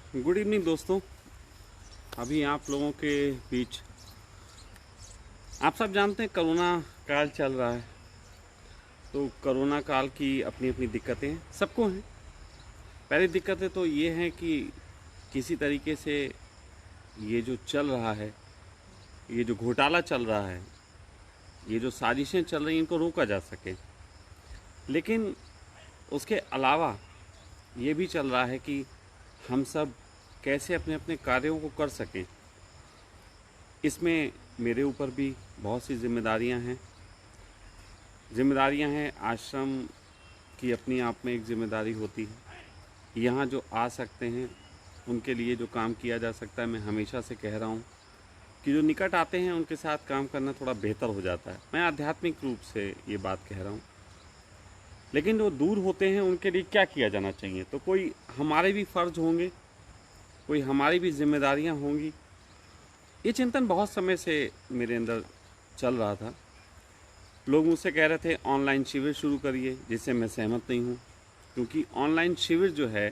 Good evening दोस्तों। अभी आप लोगों के बीच आप सब जानते हैं कोरोना काल चल रहा है। तो कोरोना काल की अपनी अपनी दिक्कतें सबको हैं। पहली दिक्कतें तो ये हैं कि किसी तरीके से ये जो चल रहा है, ये जो घोटाला चल रहा है, ये जो साजिशें चल रही हैं, इनको रोका जा सके। लेकिन उसके अलावा ये भी चल रहा है कि हम सब कैसे अपने अपने कार्यों को कर सकें। इसमें मेरे ऊपर भी बहुत सी जिम्मेदारियां हैं। आश्रम की अपनी आप में एक जिम्मेदारी होती है। यहाँ जो आ सकते हैं उनके लिए जो काम किया जा सकता है, मैं हमेशा से कह रहा हूँ कि जो निकट आते हैं उनके साथ काम करना थोड़ा बेहतर हो जाता है। मैं आध्यात्मिक रूप से ये बात कह रहा हूँ। लेकिन जो दूर होते हैं उनके लिए क्या किया जाना चाहिए, तो कोई हमारे भी फ़र्ज होंगे, कोई हमारी भी जिम्मेदारियाँ होंगी। ये चिंतन बहुत समय से मेरे अंदर चल रहा था। लोग मुझसे कह रहे थे ऑनलाइन शिविर शुरू करिए, जिससे मैं सहमत नहीं हूँ। क्योंकि ऑनलाइन शिविर जो है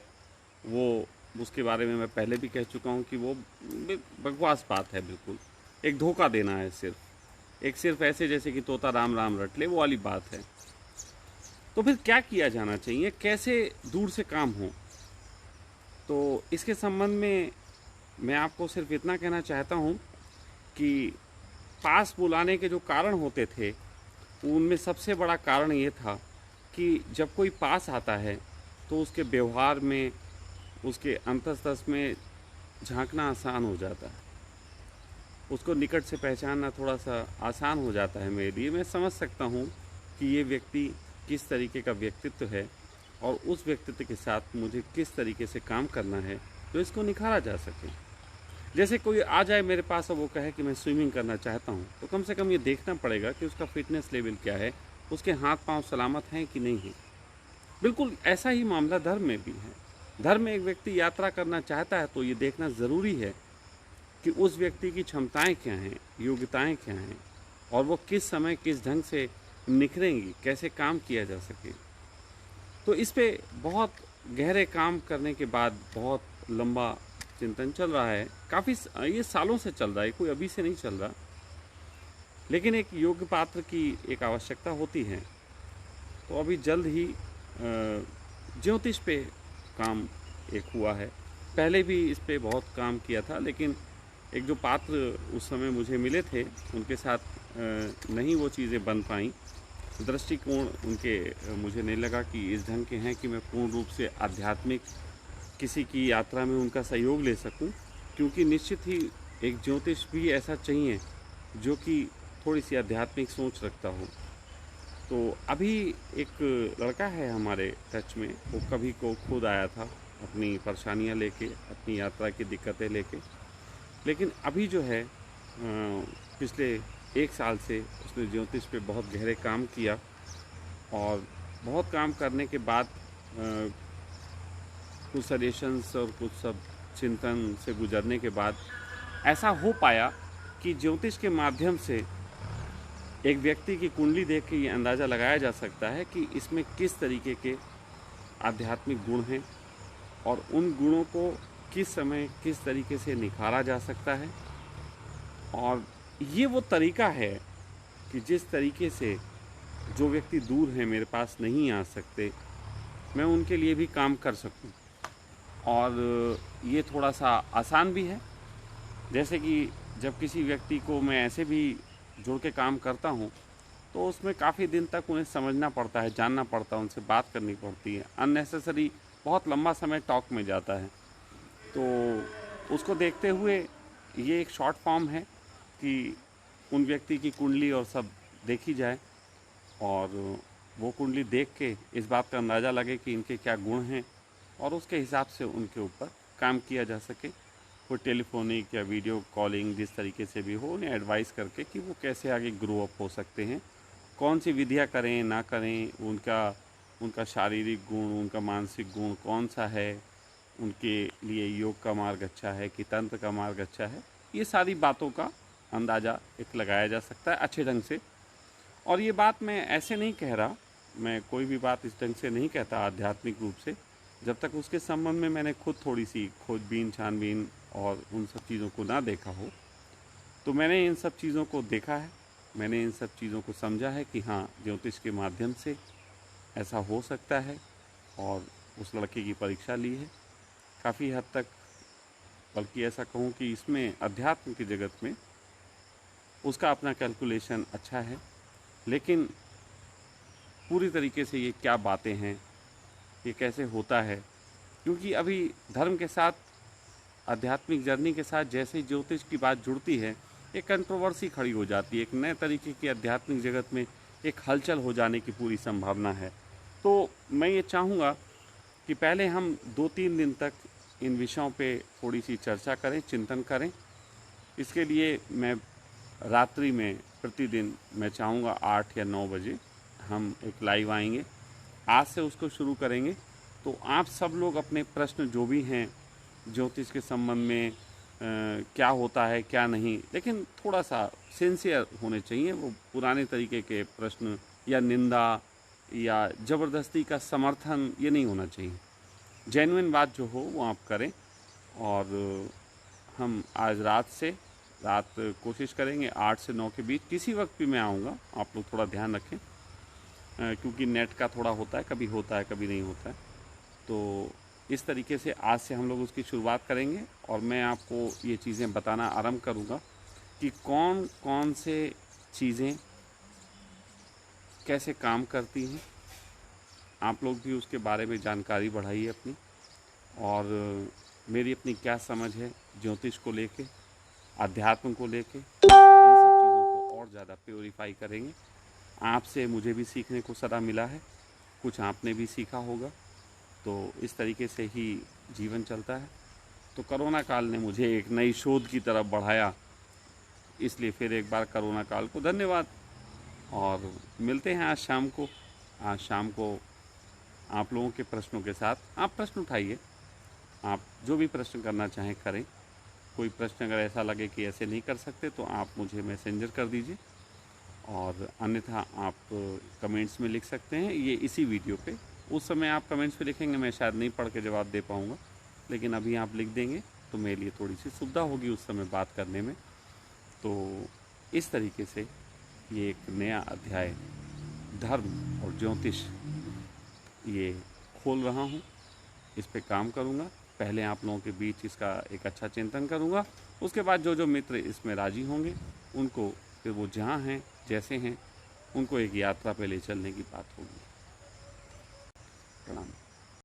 वो, उसके बारे में मैं पहले भी कह चुका हूँ कि वो बकवास बात है। बिल्कुल एक धोखा देना है। सिर्फ ऐसे जैसे कि तोता राम राम रट ले, वो वाली बात है। तो फिर क्या किया जाना चाहिए, कैसे दूर से काम हो? तो इसके संबंध में मैं आपको सिर्फ इतना कहना चाहता हूँ कि पास बुलाने के जो कारण होते थे, उनमें सबसे बड़ा कारण ये था कि जब कोई पास आता है तो उसके व्यवहार में, उसके अंतस्तस में झांकना आसान हो जाता है। उसको निकट से पहचानना थोड़ा सा आसान हो जाता है मेरे लिए। मैं समझ सकता हूँ कि ये व्यक्ति किस तरीके का व्यक्तित्व है और उस व्यक्तित्व के साथ मुझे किस तरीके से काम करना है तो इसको निखारा जा सके। जैसे कोई आ जाए मेरे पास और वो कहे कि मैं स्विमिंग करना चाहता हूँ, तो कम से कम ये देखना पड़ेगा कि उसका फिटनेस लेवल क्या है, उसके हाथ पांव सलामत हैं कि नहीं है। बिल्कुल ऐसा ही मामला धर्म में भी है। धर्म में एक व्यक्ति यात्रा करना चाहता है तो ये देखना ज़रूरी है कि उस व्यक्ति की क्षमताएं क्या हैं, योग्यताएं क्या हैं, और वो किस समय किस ढंग से निखरेंगी, कैसे काम किया जा सके। तो इस पे बहुत गहरे काम करने के बाद बहुत लंबा चिंतन चल रहा है। काफ़ी ये सालों से चल रहा है, कोई अभी से नहीं चल रहा। लेकिन एक योग्य पात्र की एक आवश्यकता होती है। तो अभी जल्द ही ज्योतिष पे काम एक हुआ है। पहले भी इस पे बहुत काम किया था, लेकिन एक जो पात्र उस समय मुझे मिले थे उनके साथ नहीं वो चीज़ें बन पाई। दृष्टिकोण उनके मुझे नहीं लगा कि इस ढंग के हैं कि मैं पूर्ण रूप से आध्यात्मिक किसी की यात्रा में उनका सहयोग ले सकूं। क्योंकि निश्चित ही एक ज्योतिष भी ऐसा चाहिए जो कि थोड़ी सी आध्यात्मिक सोच रखता हो। तो अभी एक लड़का है हमारे टच में, वो कभी को खुद आया था अपनी परेशानियां लेके, अपनी यात्रा की दिक्कतें लेके। लेकिन अभी जो है पिछले 1 साल से उसने ज्योतिष पे बहुत गहरे काम किया, और बहुत काम करने के बाद कुछ सजेशंस और कुछ सब चिंतन से गुजरने के बाद ऐसा हो पाया कि ज्योतिष के माध्यम से एक व्यक्ति की कुंडली देख के ये अंदाज़ा लगाया जा सकता है कि इसमें किस तरीके के आध्यात्मिक गुण हैं, और उन गुणों को किस समय किस तरीके से निखारा जा सकता है। और ये वो तरीका है कि जिस तरीके से जो व्यक्ति दूर हैं, मेरे पास नहीं आ सकते, मैं उनके लिए भी काम कर सकूं। और ये थोड़ा सा आसान भी है। जैसे कि जब किसी व्यक्ति को मैं ऐसे भी जुड़ के काम करता हूँ तो उसमें काफ़ी दिन तक उन्हें समझना पड़ता है, जानना पड़ता है, उनसे बात करनी पड़ती है। अननेसेसरी बहुत लंबा समय टॉक में जाता है। तो उसको देखते हुए ये एक शॉर्ट फॉर्म है कि उन व्यक्ति की कुंडली और सब देखी जाए, और वो कुंडली देख के इस बात का अंदाज़ा लगे कि इनके क्या गुण हैं, और उसके हिसाब से उनके ऊपर काम किया जा सके। कोई टेलीफोनिक या वीडियो कॉलिंग जिस तरीके से भी हो, उन्हें एडवाइस करके कि वो कैसे आगे ग्रो अप हो सकते हैं, कौन सी विधियाँ करें ना करें, उनका शारीरिक गुण, उनका मानसिक गुण कौन सा है, उनके लिए योग का मार्ग अच्छा है कि तंत्र का मार्ग अच्छा है। ये सारी बातों का अंदाज़ा एक लगाया जा सकता है अच्छे ढंग से। और ये बात मैं ऐसे नहीं कह रहा, मैं कोई भी बात इस ढंग से नहीं कहता आध्यात्मिक रूप से। जब तक उसके संबंध में मैंने खुद थोड़ी सी खोजबीन छानबीन और उन सब चीज़ों को ना देखा हो, तो मैंने इन सब चीज़ों को देखा है, मैंने इन सब चीज़ों को समझा है कि हाँ, ज्योतिष के माध्यम से ऐसा हो सकता है। और उस लड़के की परीक्षा ली है काफ़ी हद तक, बल्कि ऐसा कहूँ कि इसमें अध्यात्म की जगत में उसका अपना कैलकुलेशन अच्छा है। लेकिन पूरी तरीके से ये क्या बातें हैं, ये कैसे होता है, क्योंकि अभी धर्म के साथ, आध्यात्मिक जर्नी के साथ जैसे ही ज्योतिष की बात जुड़ती है, एक कंट्रोवर्सी खड़ी हो जाती है। एक नए तरीके की आध्यात्मिक जगत में एक हलचल हो जाने की पूरी संभावना है। तो मैं ये चाहूँगा कि पहले हम 2-3 दिन तक इन विषयों पे थोड़ी सी चर्चा करें, चिंतन करें। इसके लिए मैं रात्रि में प्रतिदिन मैं चाहूँगा 8 या 9 बजे हम एक लाइव आएंगे। आज से उसको शुरू करेंगे। तो आप सब लोग अपने प्रश्न जो भी हैं ज्योतिष के संबंध में, क्या होता है क्या नहीं, लेकिन थोड़ा सा सिंसियर होने चाहिए। वो पुराने तरीके के प्रश्न या निंदा या ज़बरदस्ती का समर्थन ये नहीं होना चाहिए। जेन्युइन बात जो हो वो आप करें। और हम आज रात कोशिश करेंगे 8 से 9 के बीच, किसी वक्त भी मैं आऊँगा। आप लोग थोड़ा ध्यान रखें, क्योंकि नेट का थोड़ा होता है, कभी नहीं होता है। तो इस तरीके से आज से हम लोग उसकी शुरुआत करेंगे और मैं आपको ये चीज़ें बताना आरंभ करूँगा कि कौन कौन से चीज़ें कैसे काम करती हैं। आप लोग भी उसके बारे में जानकारी बढ़ाइए अपनी। और मेरी अपनी क्या समझ है ज्योतिष को लेके, अध्यात्म को लेके, इन सब चीज़ों को और ज़्यादा प्योरीफाई करेंगे। आपसे मुझे भी सीखने को सदा मिला है, कुछ आपने भी सीखा होगा। तो इस तरीके से ही जीवन चलता है। तो कोरोना काल ने मुझे एक नई शोध की तरफ बढ़ाया, इसलिए फिर एक बार कोरोना काल को धन्यवाद। और मिलते हैं आज शाम को आप लोगों के प्रश्नों के साथ। आप प्रश्न उठाइए, आप जो भी प्रश्न करना चाहें करें। कोई प्रश्न अगर ऐसा लगे कि ऐसे नहीं कर सकते तो आप मुझे मैसेंजर कर दीजिए, और अन्यथा आप कमेंट्स में लिख सकते हैं ये इसी वीडियो पे। उस समय आप कमेंट्स पे लिखेंगे, मैं शायद नहीं पढ़ के जवाब दे पाऊँगा, लेकिन अभी आप लिख देंगे तो मेरे लिए थोड़ी सी सुविधा होगी उस समय बात करने में। तो इस तरीके से ये एक नया अध्याय धर्म और ज्योतिष ये खोल रहा हूँ, इस पे काम करूँगा। पहले आप लोगों के बीच इसका एक अच्छा चिंतन करूँगा, उसके बाद जो मित्र इसमें राजी होंगे उनको फिर वो जहाँ हैं जैसे हैं उनको एक यात्रा पे ले चलने की बात होगी। प्रणाम।